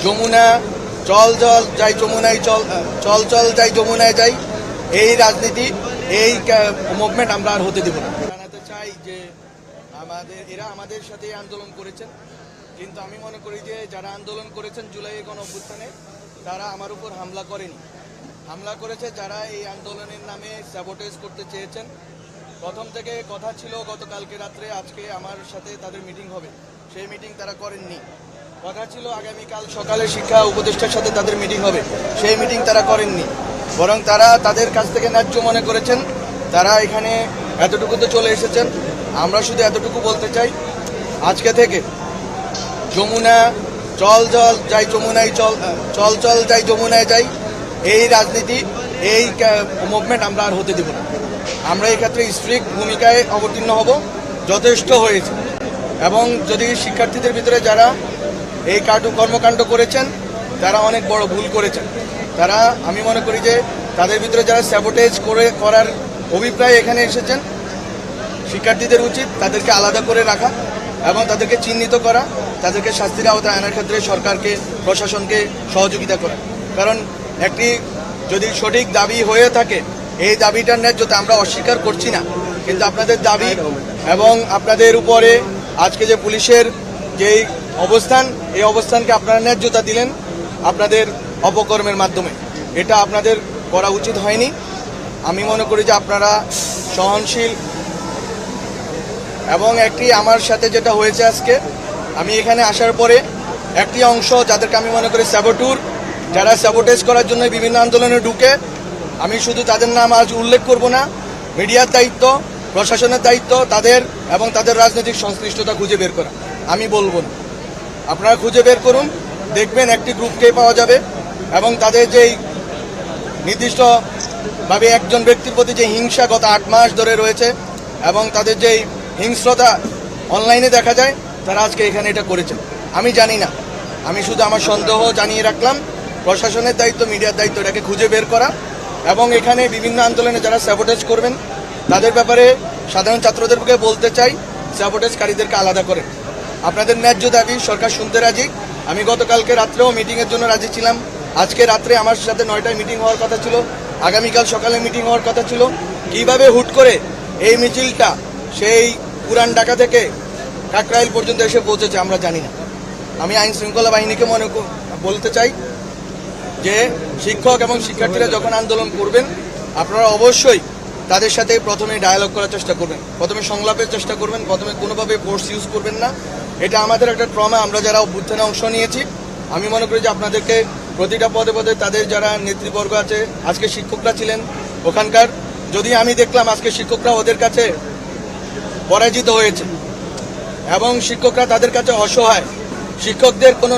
যমুনা চল চল যাই যমুনায় চল চল চল যাই যমুনায় যাই, এই রাজনীতি এই মুভমেন্ট আমরা আর হতে দেব না। জানাতে চাই যে এরা আমাদের সাথে আন্দোলন করেছেন, কিন্তু আমি মনে করি যে যারা আন্দোলন করেছেন জুলাই গণঅভ্যুত্থানে তারা আমার উপর হামলা করেনি। হামলা করেছে যারা এই আন্দোলনের নামে স্যাবোটেজ করতে চেয়েছেন। প্রথম থেকে কথা ছিল গতকালকে রাত্রে আজকে আমার সাথে তাদের মিটিং হবে, সেই মিটিং তারা করেননি। কথা ছিল আগামীকাল সকালে শিক্ষা উপদেষ্টার সাথে তাদের মিটিং হবে, সেই মিটিং তারা করেননি। বরং তারা তাদের কাছ থেকে ন্যায্য মনে করেছেন, তারা এখানে এতটুকুতে চলে এসেছেন। আমরা শুধু এতটুকু বলতে চাই, আজকে থেকে যমুনা চল চল যাই যমুনায় চল চল চল যাই যমুনায় যাই, এই রাজনীতি এই মুভমেন্ট আমরা আর হতে দেব না। আমরা এই ক্ষেত্রে স্ট্রিক্ট ভূমিকায় অবতীর্ণ হব, যথেষ্ট হয়েছে। এবং যদি শিক্ষার্থীদের ভিতরে যারা এই কর্মকাণ্ড করেছেন তারা অনেক বড় ভুল করেছেন। তারা, আমি মনে করি যে তাদের ভিতরে যারা স্যাবোটেজ করার অভিপ্রায় এখানে এসেছেন, শিক্ষার্থীদের উচিত তাদেরকে আলাদা করে রাখা এবং তাদেরকে চিহ্নিত করা, তাদেরকে শাস্তির আওতায় আনার ক্ষেত্রে সরকারকে, প্রশাসনকে সহযোগিতা করা। কারণ একটি যদি সঠিক দাবি হয়ে থাকে, এই দাবিটার ন্যায্যতা আমরা অস্বীকার করছি না, কিন্তু আপনাদের দাবি এবং আপনাদের উপরে আজকে যে পুলিশের যেই অবস্থান, এই অবস্থানকে আপনারা ন্যায্যতা দিলেন আপনাদের অপকর্মের মাধ্যমে। এটা আপনাদের করা উচিত হয়নি। আমি মনে করি যে আপনারা সহনশীল। এবং একটি আমার সাথে যেটা হয়েছে আজকে, আমি এখানে আসার পরে একটি অংশ যাদেরকে আমি মনে করি স্যাবোটুর, যারা স্যাবোটেজ করার জন্য বিভিন্ন আন্দোলনে ঢুকে, আমি শুধু তাদের নাম আজ উল্লেখ করব না, মিডিয়ার দায়িত্ব, প্রশাসনের দায়িত্ব তাদের এবং তাদের রাজনৈতিক সংশ্লিষ্টতা খুঁজে বের করা। আমি বলবো না, আপনারা খুঁজে বের করুন, দেখবেন একটি গ্রুপকে পাওয়া যাবে। এবং তাদের যেই নির্দিষ্টভাবে একজন ব্যক্তির প্রতি যে হিংসা গত 8 মাস ধরে রয়েছে এবং তাদের যেই হিংস্রতা অনলাইনে দেখা যায়, তারা আজকে এখানে এটা করেছেন। আমি জানি না, আমি শুধু আমার সন্দেহ জানিয়ে রাখলাম। প্রশাসনের দায়িত্ব, মিডিয়ার দায়িত্ব এটাকে খুঁজে বের করা। এবং এখানে বিভিন্ন আন্দোলনে যারা স্যাবোটেজ করবেন তাদের ব্যাপারে সাধারণ ছাত্রদেরকে বলতে চাই, স্যাবোটেজকারীদেরকে আলাদা করে। আপনাদের ন্যায্য দাবি সরকার শুনতে রাজি। আমি গতকালকে রাত্রেও মিটিংয়ের জন্য রাজি ছিলাম। আজকে রাত্রে আমার সাথে 9টায় মিটিং হওয়ার কথা ছিল, আগামীকাল সকালে মিটিং হওয়ার কথা ছিল। কিভাবে হুট করে এই মিছিলটা সেই পুরান ঢাকা থেকে কাকরাইল পর্যন্ত এসে পৌঁছেছে আমরা জানি না। আমি আইন শৃঙ্খলা বাহিনীকে বলতে চাই যে শিক্ষক এবং শিক্ষার্থীরা যখন আন্দোলন করবেন, আপনারা অবশ্যই তাদের সাথে প্রথমে ডায়ালগ করার চেষ্টা করবেন, প্রথমে সংলাপের চেষ্টা করবেন, প্রথমে কোনোভাবে ফোর্স ইউজ করবেন না। এটা আমাদের একটা ট্রমা, আমরা যারা অভ্যুত্থানে অংশ নিয়েছি। আমি মনে করি যে আপনাদেরকে প্রতিটা পদে পদে তাদের যারা নেতৃবর্গ আছে, আজকে শিক্ষকরা ছিলেন ওখানকার, যদি আমি দেখলাম আজকে শিক্ষকরা ওদের কাছে পরাজিত হয়েছে এবং শিক্ষকরা তাদের কাছে অসহায়, শিক্ষকদের কোনো